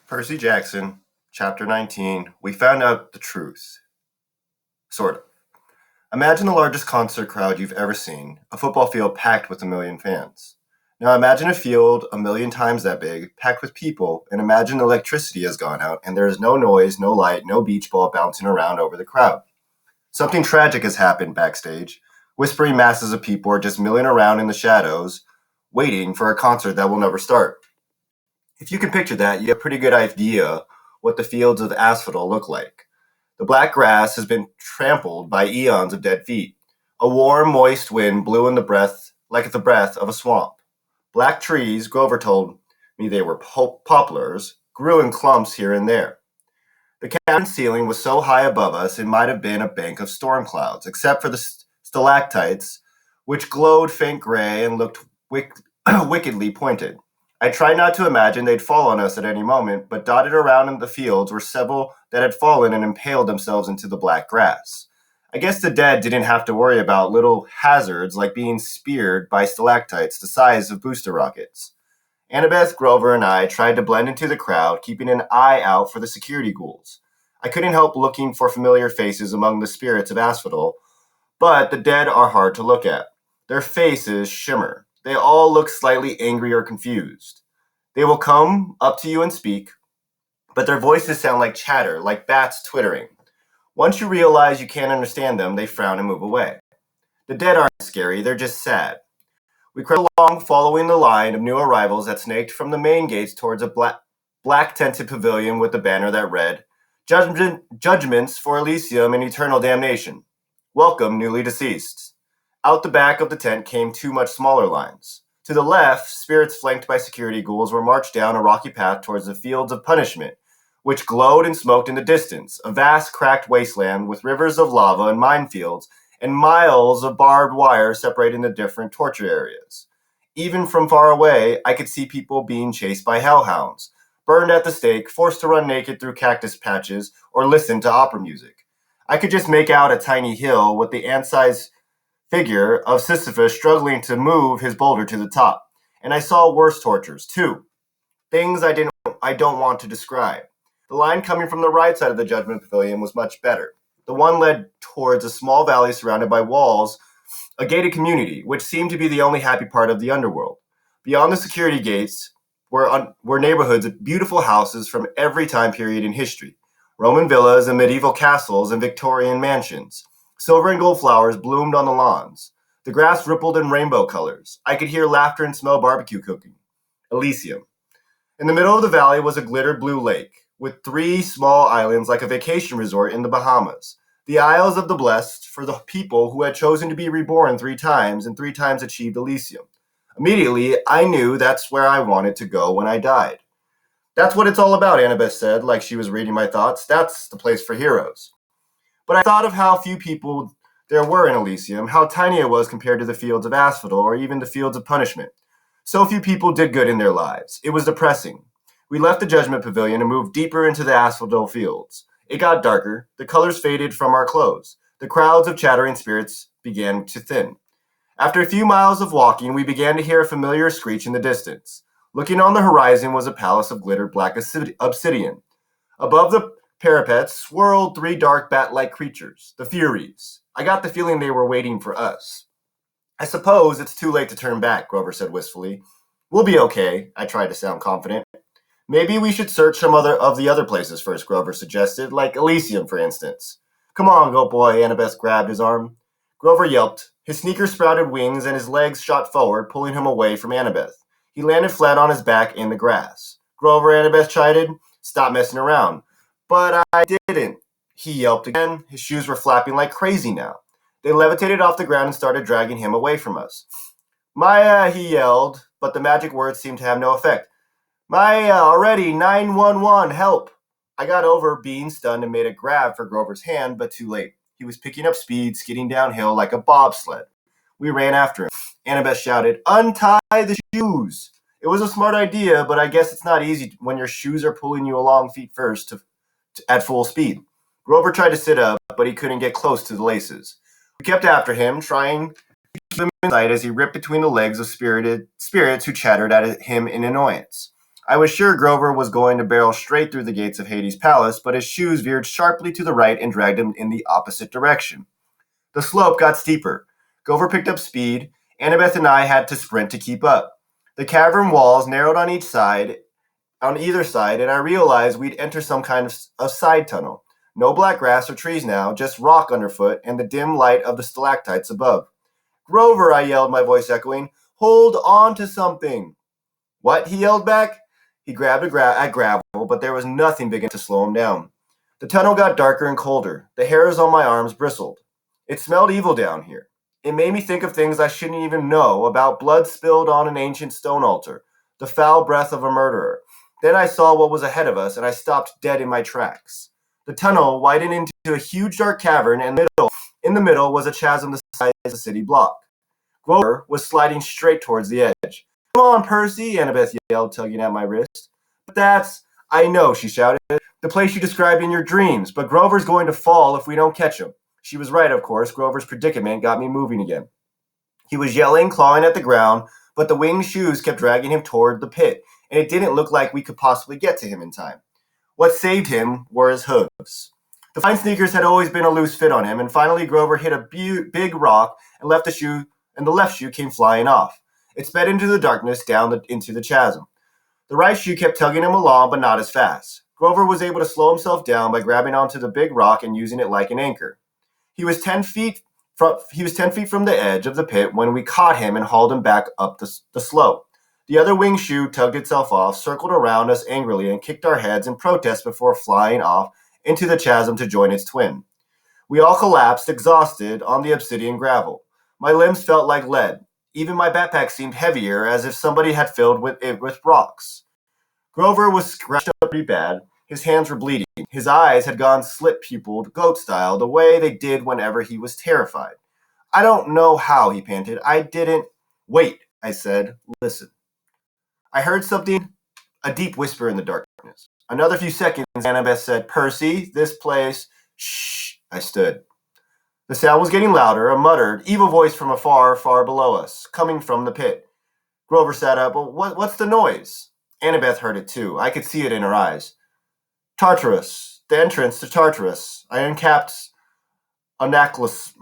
Percy Jackson, Chapter 19. We found out the truth. Sort of. Imagine the largest concert crowd you've ever seen, a football field packed with 1 million fans. Now imagine a field 1 million times that big, packed with people, and imagine the electricity has gone out and there is no noise, no light, no beach ball bouncing around over the crowd. Something tragic has happened backstage. Whispering masses of people are just milling around in the shadows, waiting for a concert that will never start. If you can picture that, you have a pretty good idea what the fields of asphodel look like. The black grass has been trampled by eons of dead feet. A warm, moist wind blew in the breath like the breath of a swamp. Black trees, Grover told me they were poplars, grew in clumps here and there. The cabin ceiling was so high above us it might have been a bank of storm clouds, except for the stalactites, which glowed faint gray and looked wickedly pointed. I tried not to imagine they'd fall on us at any moment, but dotted around in the fields were several that had fallen and impaled themselves into the black grass. I guess the dead didn't have to worry about little hazards like being speared by stalactites the size of booster rockets. Annabeth, Grover, and I tried to blend into the crowd, keeping an eye out for the security ghouls. I couldn't help looking for familiar faces among the spirits of asphodel, but the dead are hard to look at. Their faces shimmer. They all look slightly angry or confused. They will come up to you and speak, but their voices sound like chatter, like bats twittering. Once you realize you can't understand them, they frown and move away. The dead aren't scary, they're just sad. We crept along following the line of new arrivals that snaked from the main gates towards a black-tented pavilion with a banner that read, Judgments for Elysium and Eternal Damnation. Welcome, newly deceased. Out the back of the tent came two much smaller lines. To the left, spirits flanked by security ghouls were marched down a rocky path towards the fields of punishment, which glowed and smoked in the distance, a vast cracked wasteland with rivers of lava and minefields, and miles of barbed wire separating the different torture areas. Even from far away, I could see people being chased by hellhounds, burned at the stake, forced to run naked through cactus patches, or listen to opera music. I could just make out a tiny hill with the ant-sized figure of Sisyphus struggling to move his boulder to the top. And I saw worse tortures, too. Things I don't want to describe. The line coming from the right side of the Judgment Pavilion was much better. The one led towards a small valley surrounded by walls, a gated community, which seemed to be the only happy part of the underworld. Beyond the security gates were neighborhoods of beautiful houses from every time period in history. Roman villas and medieval castles and Victorian mansions. Silver and gold flowers bloomed on the lawns. The grass rippled in rainbow colors. I could hear laughter and smell barbecue cooking. Elysium. In the middle of the valley was a glittered blue lake, with 3 small islands like a vacation resort in the Bahamas. The Isles of the Blessed for the people who had chosen to be reborn 3 times and 3 times achieved Elysium. Immediately, I knew that's where I wanted to go when I died. That's what it's all about, Annabeth said, like she was reading my thoughts. That's the place for heroes. But I thought of how few people there were in Elysium, how tiny it was compared to the fields of asphodel or even the fields of punishment. So few people did good in their lives. It was depressing. We left the Judgment Pavilion and moved deeper into the asphodel fields. It got darker. The colors faded from our clothes. The crowds of chattering spirits began to thin. After a few miles of walking, we began to hear a familiar screech in the distance. Looking on the horizon was a palace of glittered black obsidian. Above the parapets swirled 3 dark bat-like creatures, the Furies. I got the feeling they were waiting for us. I suppose it's too late to turn back, Grover said wistfully. We'll be okay, I tried to sound confident. Maybe we should search some of the other places first, Grover suggested, like Elysium, for instance. Come on, goat boy, Annabeth grabbed his arm. Grover yelped. His sneakers sprouted wings and his legs shot forward, pulling him away from Annabeth. He landed flat on his back in the grass. Grover, Annabeth chided. Stop messing around. But I didn't, he yelped again. His shoes were flapping like crazy now. They levitated off the ground and started dragging him away from us. Maya, he yelled, but the magic words seemed to have no effect. Maya, already, 911, help! I got over being stunned and made a grab for Grover's hand, but too late. He was picking up speed, skidding downhill like a bobsled. We ran after him. Annabeth shouted, Untie the shoes! It was a smart idea, but I guess it's not easy when your shoes are pulling you along feet first at full speed. Grover tried to sit up, but he couldn't get close to the laces. We kept after him, trying to keep him in sight as he ripped between the legs of spirits who chattered at him in annoyance. I was sure Grover was going to barrel straight through the gates of Hades' palace, but his shoes veered sharply to the right and dragged him in the opposite direction. The slope got steeper. Grover picked up speed. Annabeth and I had to sprint to keep up. The cavern walls narrowed on either side, and I realized we'd enter some kind of side tunnel. No black grass or trees now, just rock underfoot and the dim light of the stalactites above. Grover, I yelled, my voice echoing. Hold on to something. What? He yelled back. He grabbed at gravel, but there was nothing big enough to slow him down. The tunnel got darker and colder. The hairs on my arms bristled. It smelled evil down here. It made me think of things I shouldn't even know, about blood spilled on an ancient stone altar, the foul breath of a murderer. Then I saw what was ahead of us, and I stopped dead in my tracks. The tunnel widened into a huge dark cavern, and in the middle was a chasm the size of a city block. Grover was sliding straight towards the edge. Come on, Percy, Annabeth yelled, tugging at my wrist. But I know, she shouted, the place you described in your dreams, but Grover's going to fall if we don't catch him. She was right, of course. Grover's predicament got me moving again. He was yelling, clawing at the ground, but the winged shoes kept dragging him toward the pit, and it didn't look like we could possibly get to him in time. What saved him were his hooves. The fine sneakers had always been a loose fit on him, and finally Grover hit a big rock and the left shoe came flying off. It sped into the darkness down into the chasm. The right shoe kept tugging him along, but not as fast. Grover was able to slow himself down by grabbing onto the big rock and using it like an anchor. He was 10 feet from the edge of the pit when we caught him and hauled him back up the slope. The other wing shoe tugged itself off, circled around us angrily, and kicked our heads in protest before flying off into the chasm to join its twin. We all collapsed, exhausted, on the obsidian gravel. My limbs felt like lead. Even my backpack seemed heavier, as if somebody had filled it with rocks. Grover was scratched up pretty bad. His hands were bleeding. His eyes had gone slit-pupiled, goat-style, the way they did whenever he was terrified. I don't know how, he panted. I didn't. Wait, I said. Listen. I heard something, a deep whisper in the darkness. Another few seconds, Annabeth said, Percy, this place. Shh, I stood. The sound was getting louder, a muttered, evil voice from afar, far below us, coming from the pit. Grover sat up. What's the noise? Annabeth heard it too. I could see it in her eyes. Tartarus, the entrance to Tartarus. I uncapped Anaclysmus.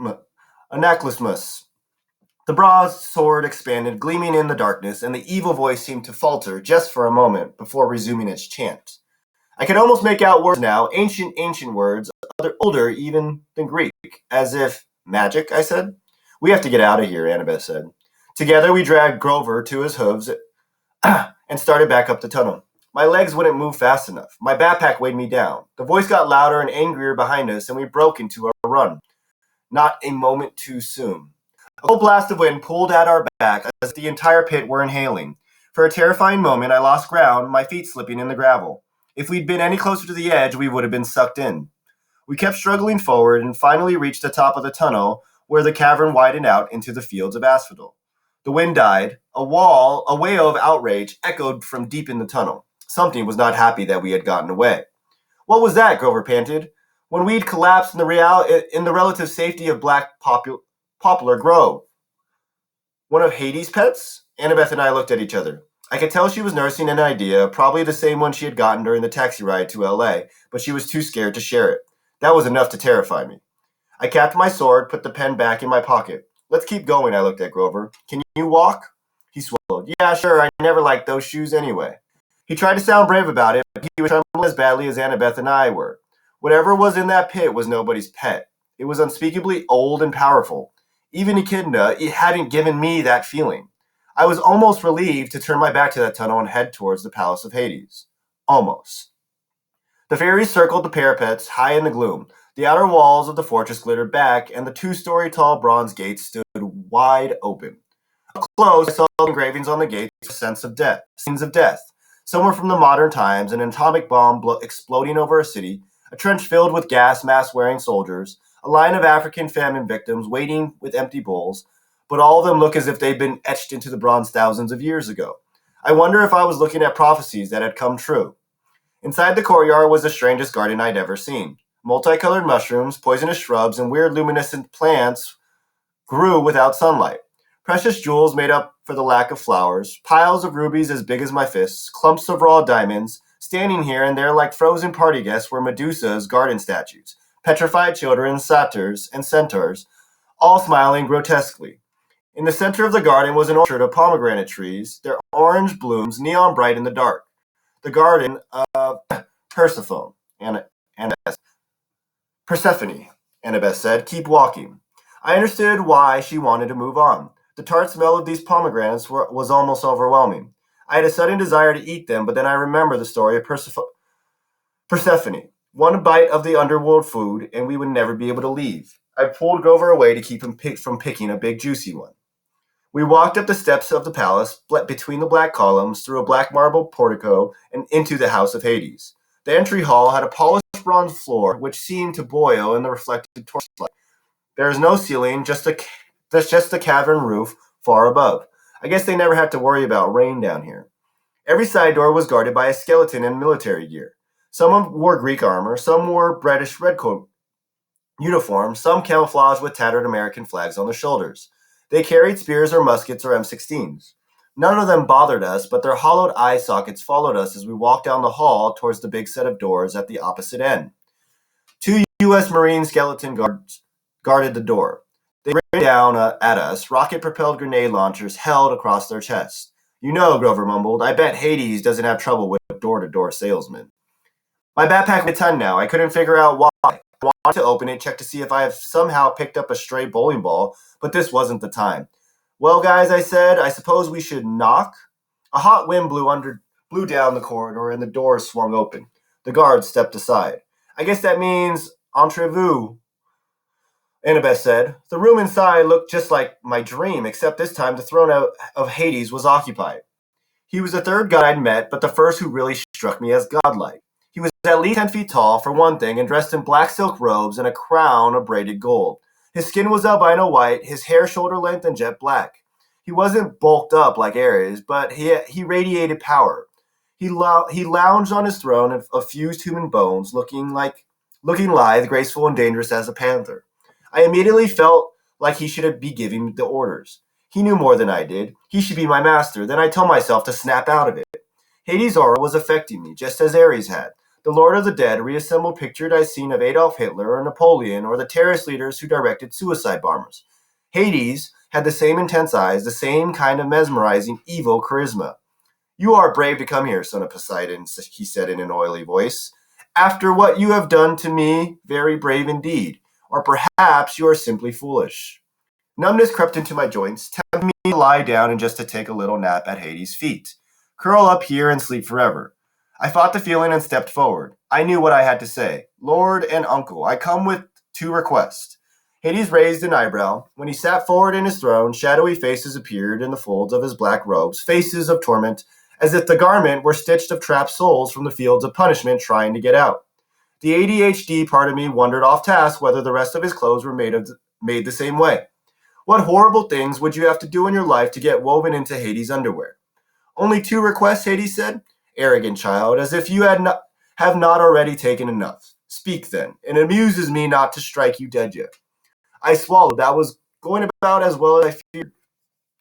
The broad sword expanded, gleaming in the darkness, and the evil voice seemed to falter just for a moment before resuming its chant. I could almost make out words now, ancient words, older even than Greek, as if magic, I said. We have to get out of here, Annabeth said. Together we dragged Grover to his hooves and started back up the tunnel. My legs wouldn't move fast enough. My backpack weighed me down. The voice got louder and angrier behind us, and we broke into a run. Not a moment too soon. A cold blast of wind pulled at our back as the entire pit were inhaling. For a terrifying moment, I lost ground, my feet slipping in the gravel. If we'd been any closer to the edge, we would have been sucked in. We kept struggling forward and finally reached the top of the tunnel, where the cavern widened out into the fields of asphodel. The wind died. A wail of outrage echoed from deep in the tunnel. Something was not happy that we had gotten away. What was that? Grover panted. When we'd collapsed in the relative safety of Black Poplar Grove. One of Hades' pets? Annabeth and I looked at each other. I could tell she was nursing an idea, probably the same one she had gotten during the taxi ride to L.A., but she was too scared to share it. That was enough to terrify me. I capped my sword, put the pen back in my pocket. Let's keep going, I looked at Grover. Can you walk? He swallowed. Yeah, sure, I never liked those shoes anyway. He tried to sound brave about it, but he was trembling as badly as Annabeth and I were. Whatever was in that pit was nobody's pet. It was unspeakably old and powerful. Even Echidna, it hadn't given me that feeling. I was almost relieved to turn my back to that tunnel and head towards the Palace of Hades. Almost. The fairies circled the parapets high in the gloom. The outer walls of the fortress glittered back, and the 2-story tall bronze gates stood wide open. Up close, I saw engravings on the gates, scenes of death. Some were from the modern times, an atomic bomb exploding over a city, a trench filled with gas mask-wearing soldiers, a line of African famine victims waiting with empty bowls, but all of them look as if they'd been etched into the bronze thousands of years ago. I wonder if I was looking at prophecies that had come true. Inside the courtyard was the strangest garden I'd ever seen. Multicolored mushrooms, poisonous shrubs, and weird luminescent plants grew without sunlight. Precious jewels made up for the lack of flowers, piles of rubies as big as my fists, clumps of raw diamonds, standing here and there like frozen party guests were Medusa's garden statues, petrified children, satyrs, and centaurs, all smiling grotesquely. In the center of the garden was an orchard of pomegranate trees, their orange blooms neon bright in the dark. The garden of Persephone, Persephone, Annabeth said. Keep walking. I understood why she wanted to move on. The tart smell of these pomegranates was almost overwhelming. I had a sudden desire to eat them, but then I remembered the story of Persephone. One bite of the underworld food, and we would never be able to leave. I pulled Grover away to keep him from picking a big juicy one. We walked up the steps of the palace, between the black columns, through a black marble portico, and into the house of Hades. The entry hall had a polished bronze floor, which seemed to boil in the reflected torchlight. There is no ceiling, just a cavern roof far above. I guess they never had to worry about rain down here. Every side door was guarded by a skeleton in military gear. Some wore Greek armor, some wore British redcoat uniforms, some camouflaged with tattered American flags on their shoulders. They carried spears or muskets or M16s. None of them bothered us, but their hollowed eye sockets followed us as we walked down the hall towards the big set of doors at the opposite end. 2 U.S. Marine skeleton guards guarded the door. They rained down at us, rocket-propelled grenade launchers held across their chests. You know, Grover mumbled, I bet Hades doesn't have trouble with door-to-door salesmen. My backpack weighed a ton now. I couldn't figure out why. I wanted to open it, check to see if I have somehow picked up a stray bowling ball, but this wasn't the time. Well, guys, I said, I suppose we should knock? A hot wind blew down the corridor and the doors swung open. The guards stepped aside. I guess that means entrez-vous, Annabeth said. The room inside looked just like my dream, except this time the throne of Hades was occupied. He was the third god I'd met, but the first who really struck me as godlike. He was at least 10 feet tall, for one thing, and dressed in black silk robes and a crown of braided gold. His skin was albino white, his hair shoulder length and jet black. He wasn't bulked up like Ares, but he radiated power. He lounged on his throne of fused human bones, looking lithe, graceful, and dangerous as a panther. I immediately felt like he should be giving the orders. He knew more than I did. He should be my master. Then I told myself to snap out of it. Hades' aura was affecting me, just as Ares had. The Lord of the Dead reassembled pictures I'd seen of Adolf Hitler or Napoleon or the terrorist leaders who directed suicide bombers. Hades had the same intense eyes, the same kind of mesmerizing, evil charisma. You are brave to come here, son of Poseidon, he said in an oily voice. After what you have done to me, very brave indeed. Or perhaps you are simply foolish. Numbness crept into my joints, tempting me to lie down and just to take a little nap at Hades' feet. Curl up here and sleep forever. I fought the feeling and stepped forward. I knew what I had to say. Lord and uncle, I come with 2 requests. Hades raised an eyebrow. When he sat forward in his throne, shadowy faces appeared in the folds of his black robes, faces of torment, as if the garment were stitched of trapped souls from the fields of punishment trying to get out. The ADHD part of me wondered off task whether the rest of his clothes were made the same way. What horrible things would you have to do in your life to get woven into Hades' underwear? Only 2 requests, Hades said. Arrogant child, as if you have not already taken enough. Speak then. It amuses me not to strike you dead yet. I swallowed. That was going about as well as I feared.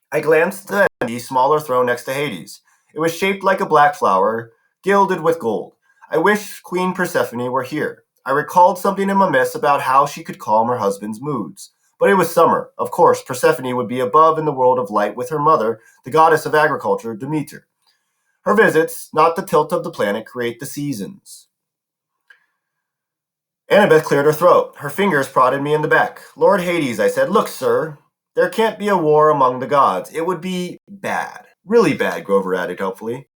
I glanced at the empty, smaller throne next to Hades. It was shaped like a black flower, gilded with gold. I wish Queen Persephone were here. I recalled something in my myths about how she could calm her husband's moods. But it was summer. Of course, Persephone would be above in the world of light with her mother, the goddess of agriculture, Demeter. Her visits, not the tilt of the planet, create the seasons. Annabeth cleared her throat. Her fingers prodded me in the back. Lord Hades, I said, look, sir, there can't be a war among the gods. It would be bad. Really bad, Grover added hopefully.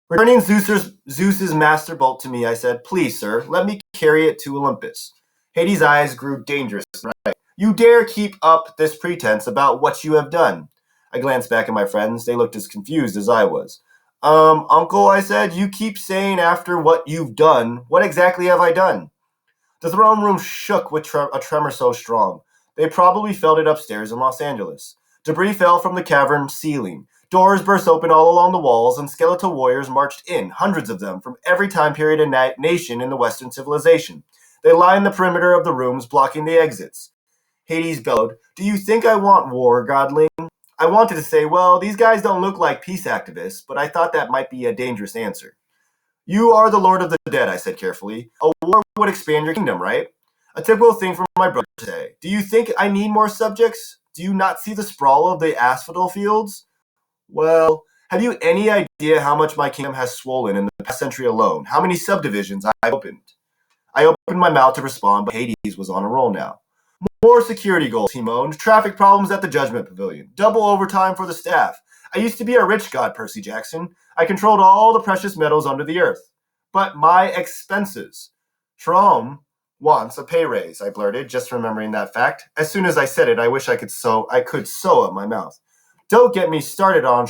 Returning Zeus's master bolt to me, I said, please, sir, let me carry it to Olympus. Hades' eyes grew dangerous. Right. You dare keep up this pretense about what you have done. I glanced back at my friends. They looked as confused as I was. Uncle, I said, you keep saying after what you've done. What exactly have I done? The throne room shook with a tremor so strong. They probably felt it upstairs in Los Angeles. Debris fell from the cavern ceiling. Doors burst open all along the walls, and skeletal warriors marched in, hundreds of them, from every time period and nation in the Western civilization. They lined the perimeter of the rooms, blocking the exits. Hades bellowed, do you think I want war, godling? I wanted to say, well, these guys don't look like peace activists, but I thought that might be a dangerous answer. You are the Lord of the Dead, I said carefully. A war would expand your kingdom, right? A typical thing for my brother to say. Do you think I need more subjects? Do you not see the sprawl of the asphodel fields? Well, have you any idea how much my kingdom has swollen in the past century alone? How many subdivisions I've opened? I opened my mouth to respond, but Hades was on a roll now. More security goals, he moaned. Traffic problems at the Judgment Pavilion. Double overtime for the staff. I used to be a rich god, Percy Jackson. I controlled all the precious metals under the earth. But my expenses. Jerome wants a pay raise, I blurted, just remembering that fact. As soon as I said it, I wish I could sew up my mouth. Don't get me started on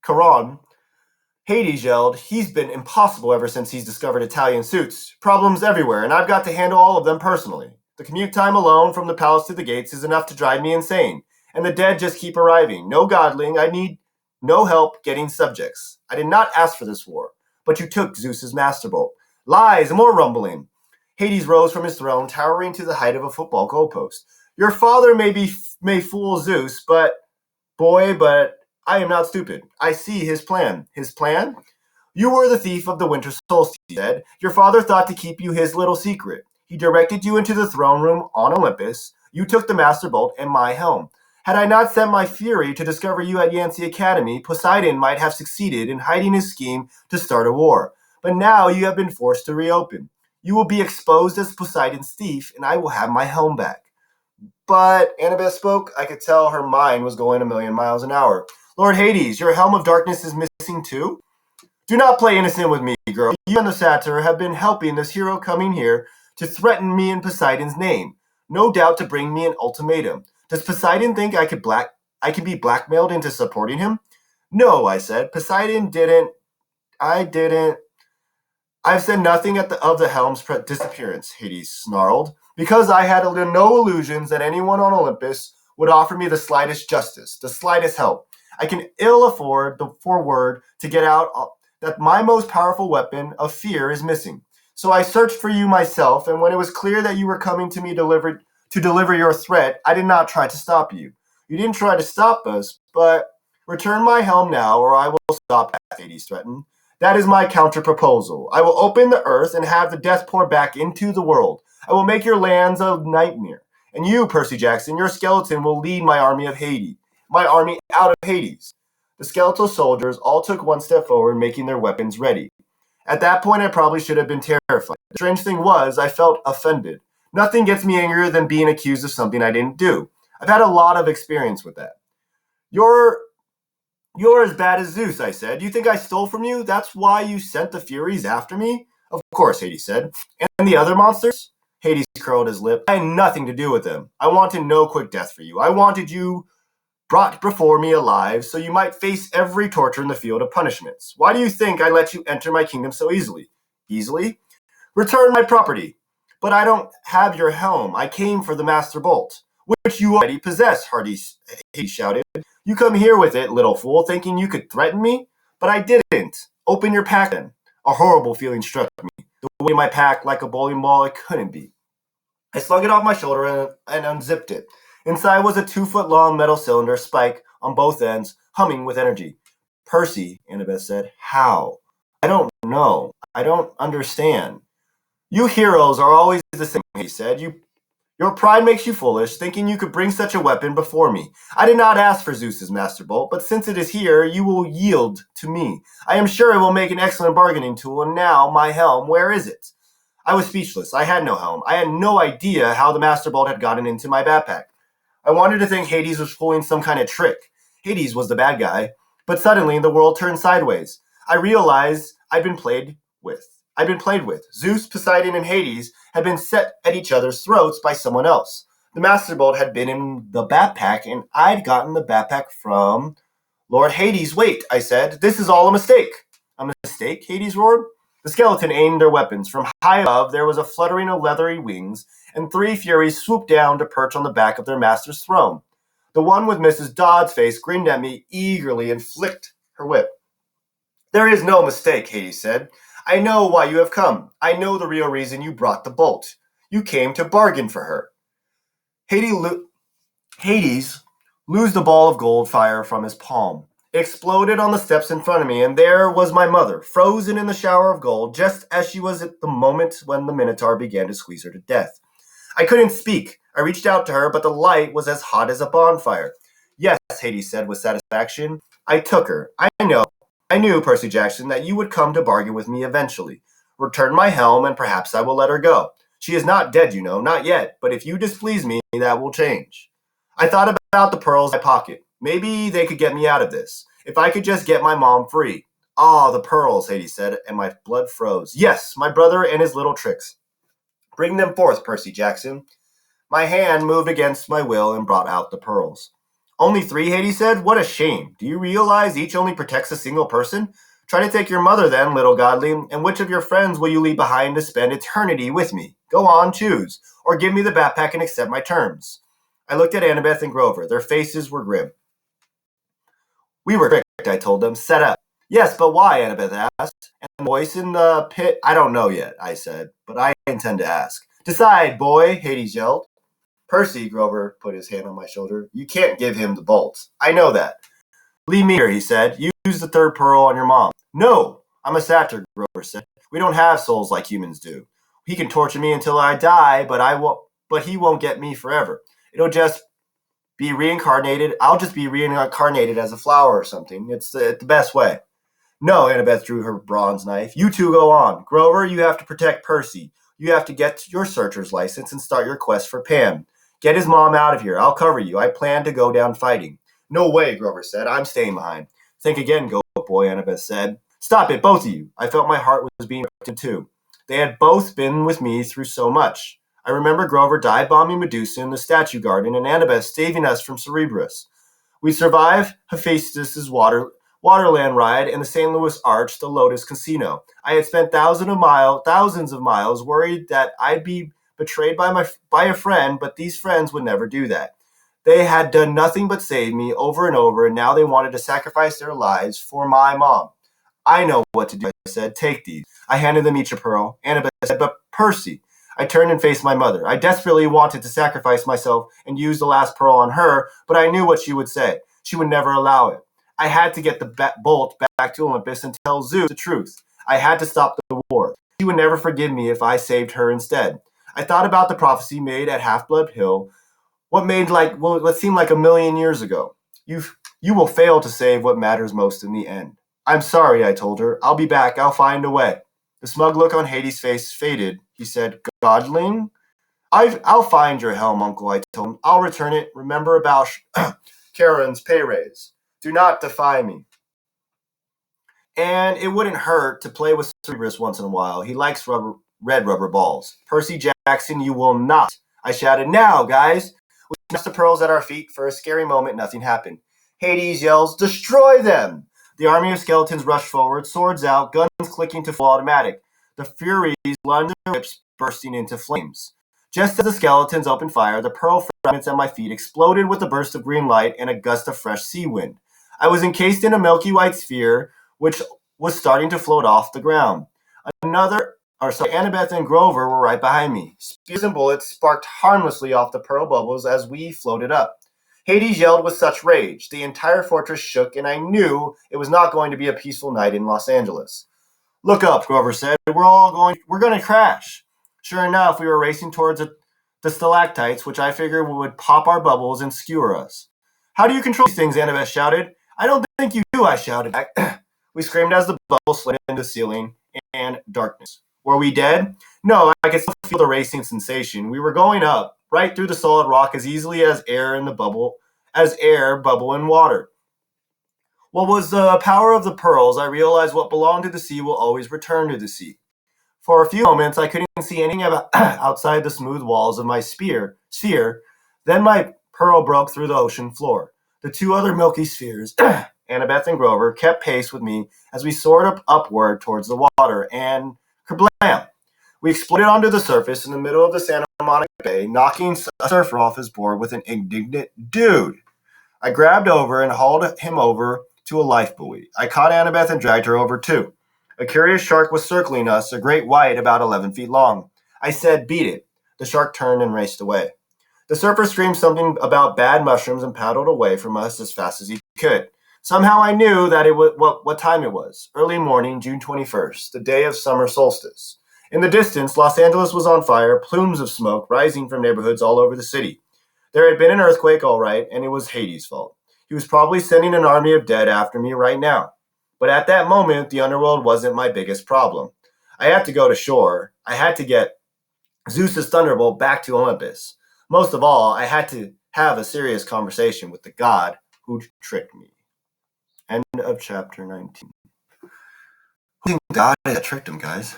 Caron. Hades yelled, he's been impossible ever since he's discovered Italian suits. Problems everywhere, and I've got to handle all of them personally. The commute time alone from the palace to the gates is enough to drive me insane, and the dead just keep arriving. No godling, I need no help getting subjects. I did not ask for this war, but you took Zeus's master bolt. Lies, and more rumbling. Hades rose from his throne, towering to the height of a football goalpost. Your father may fool Zeus, but I am not stupid. I see his plan. His plan? You were the thief of the winter solstice, he said. Your father thought to keep you his little secret. He directed you into the throne room on Olympus. You took the master bolt and my helm. Had I not sent my fury to discover you at Yancey Academy, Poseidon might have succeeded in hiding his scheme to start a war. But now you have been forced to reopen. You will be exposed as Poseidon's thief, and I will have my helm back. But Annabeth spoke. I could tell her mind was going a million miles an hour. Lord Hades, your helm of darkness is missing too? Do not play innocent with me, girl. You and the satyr have been helping this hero coming here to threaten me in Poseidon's name. No doubt to bring me an ultimatum. Does Poseidon think I could be blackmailed into supporting him? No, I said. Poseidon didn't. I didn't. I've said nothing of the helm's disappearance, Hades snarled, because I had no illusions that anyone on Olympus would offer me the slightest justice, the slightest help. I can ill afford for word to get out that my most powerful weapon of fear is missing. So I searched for you myself, and when it was clear that you were coming to me to deliver your threat, I did not try to stop you. You didn't try to stop us, but return my helm now, or I will stop, Hades threatened. That is my counter-proposal. I will open the earth and have the death pour back into the world. I will make your lands a nightmare. And you, Percy Jackson, your skeleton will lead my army out of Hades. The skeletal soldiers all took one step forward, making their weapons ready. At that point, I probably should have been terrified. The strange thing was, I felt offended. Nothing gets me angrier than being accused of something I didn't do. I've had a lot of experience with that. You're as bad as Zeus, I said. You think I stole from you? That's why you sent the Furies after me? Of course, Hades said. And the other monsters? Hades curled his lip. I had nothing to do with them. I wanted no quick death for you. I wanted you brought before me alive so you might face every torture in the field of punishments. Why do you think I let you enter my kingdom so easily? Easily? Return my property. But I don't have your helm. I came for the master bolt, which you already possess, Hades shouted. You come here with it, little fool, thinking you could threaten me? But I didn't. Open your pack then. A horrible feeling struck me. The way my pack, like a bowling ball, it couldn't be. I slung it off my shoulder and unzipped it. Inside was a 2-foot-long metal cylinder spike on both ends, humming with energy. Percy, Annabeth said. How? I don't know. I don't understand. You heroes are always the same, he said. Your pride makes you foolish, thinking you could bring such a weapon before me. I did not ask for Zeus's master bolt, but since it is here, you will yield to me. I am sure it will make an excellent bargaining tool, and now, my helm, where is it? I was speechless. I had no helm. I had no idea how the master bolt had gotten into my backpack. I wanted to think Hades was pulling some kind of trick. Hades was the bad guy. But suddenly, the world turned sideways. I realized I'd been played with. Zeus, Poseidon, and Hades had been set at each other's throats by someone else. The master bolt had been in the backpack, and I'd gotten the backpack from Lord Hades. Wait, I said. This is all a mistake. A mistake? Hades roared. The skeleton aimed their weapons. From high above, there was a fluttering of leathery wings, and 3 Furies swooped down to perch on the back of their master's throne. The one with Mrs. Dodd's face grinned at me eagerly and flicked her whip. There is no mistake, Hades said. I know why you have come. I know the real reason you brought the bolt. You came to bargain for her. Hades Hades loosed a ball of gold fire from his palm. It exploded on the steps in front of me, and there was my mother, frozen in the shower of gold, just as she was at the moment when the Minotaur began to squeeze her to death. I couldn't speak. I reached out to her, but the light was as hot as a bonfire. Yes, Hades said with satisfaction. I took her. I know. I knew, Percy Jackson, that you would come to bargain with me eventually. Return my helm, and perhaps I will let her go. She is not dead, you know, not yet, but if you displease me, that will change. I thought about the pearls in my pocket. Maybe they could get me out of this. If I could just get my mom free. Ah, the pearls, Hades said, and my blood froze. Yes, my brother and his little tricks. Bring them forth, Percy Jackson. My hand moved against my will and brought out the pearls. Only 3, Hades said? What a shame. Do you realize each only protects a single person? Try to take your mother then, little godly, and which of your friends will you leave behind to spend eternity with me? Go on, choose, or give me the backpack and accept my terms. I looked at Annabeth and Grover. Their faces were grim. We were tricked, I told them. Set up. Yes, but why? Annabeth asked. And the voice in the pit? I don't know yet, I said, but I intend to ask. Decide, boy, Hades yelled. Percy, Grover put his hand on my shoulder. You can't give him the bolts. I know that. Leave me here, he said. Use the 3rd pearl on your mom. No, I'm a satyr, Grover said. We don't have souls like humans do. He can torture me until I die, but he won't get me forever. It'll just be reincarnated. I'll just be reincarnated as a flower or something. It's the best way. No, Annabeth drew her bronze knife. You two go on. Grover, you have to protect Percy. You have to get your searcher's license and start your quest for Pam. Get his mom out of here. I'll cover you. I plan to go down fighting. No way, Grover said. I'm staying behind. Think again, Goat Boy, Annabeth said. Stop it, both of you. I felt my heart was being affected too. They had both been with me through so much. I remember Grover dive-bombing Medusa in the statue garden and Annabeth saving us from Cerberus. We survived Hephaestus' Waterland ride and the St. Louis Arch, the Lotus Casino. I had spent thousands of miles worried that I'd be betrayed by a friend, but these friends would never do that. They had done nothing but save me over and over, and now they wanted to sacrifice their lives for my mom. I know what to do, I said. Take these. I handed them each a pearl. Annabeth said, but Percy. I turned and faced my mother. I desperately wanted to sacrifice myself and use the last pearl on her, but I knew what she would say. She would never allow it. I had to get the bolt back to Olympus and tell Zeus the truth. I had to stop the war. She would never forgive me if I saved her instead. I thought about the prophecy made at Half-Blood Hill, what seemed like 1,000,000 years ago. You will fail to save what matters most in the end. I'm sorry, I told her. I'll be back. I'll find a way. The smug look on Hades' face faded. He said, Godling? I'll find your helm, Uncle, I told him. I'll return it. Remember about Karen's pay raise. Do not defy me. And it wouldn't hurt to play with Cerberus once in a while. He likes red rubber balls. Percy Jackson, you will not. I shouted, now, guys. We smashed the pearls at our feet. For a scary moment, nothing happened. Hades yells, destroy them! The army of skeletons rushed forward, swords out, guns clicking to full automatic. The Furies lunged their whips, bursting into flames. Just as the skeletons opened fire, the pearl fragments at my feet exploded with a burst of green light and a gust of fresh sea wind. I was encased in a milky white sphere, which was starting to float off the ground. Annabeth and Grover were right behind me. Spears and bullets sparked harmlessly off the pearl bubbles as we floated up. Hades yelled with such rage. The entire fortress shook, and I knew it was not going to be a peaceful night in Los Angeles. Look up, Grover said. We're going to crash. Sure enough, we were racing towards the stalactites, which I figured would pop our bubbles and skewer us. How do you control these things? Annabeth shouted. I don't think you do, I shouted back. We screamed as the bubble slid into the ceiling and darkness. Were we dead? No, I could still feel the racing sensation. We were going up, right through the solid rock as easily as air, bubble in water. What was the power of the pearls? I realized what belonged to the sea will always return to the sea. For a few moments, I couldn't see anything outside the smooth walls of my sphere. Then my pearl broke through the ocean floor. The 2 other milky spheres, Annabeth and Grover, kept pace with me as we soared upward towards the water, and kerblam! We exploded onto the surface in the middle of the Santa Monica Bay, knocking a surfer off his board with an indignant, dude! I grabbed over and hauled him over to a life buoy. I caught Annabeth and dragged her over too. A curious shark was circling us, a great white about 11 feet long. I said, beat it. The shark turned and raced away. The surfer screamed something about bad mushrooms and paddled away from us as fast as he could. Somehow I knew that it was what time it was. Early morning, June 21st, the day of summer solstice. In the distance, Los Angeles was on fire, plumes of smoke rising from neighborhoods all over the city. There had been an earthquake, all right, and it was Hades' fault. He was probably sending an army of dead after me right now. But at that moment, the underworld wasn't my biggest problem. I had to go to shore. I had to get Zeus's thunderbolt back to Olympus. Most of all, I had to have a serious conversation with the god who tricked me. End of chapter 19. Who do you think the god that tricked him, guys?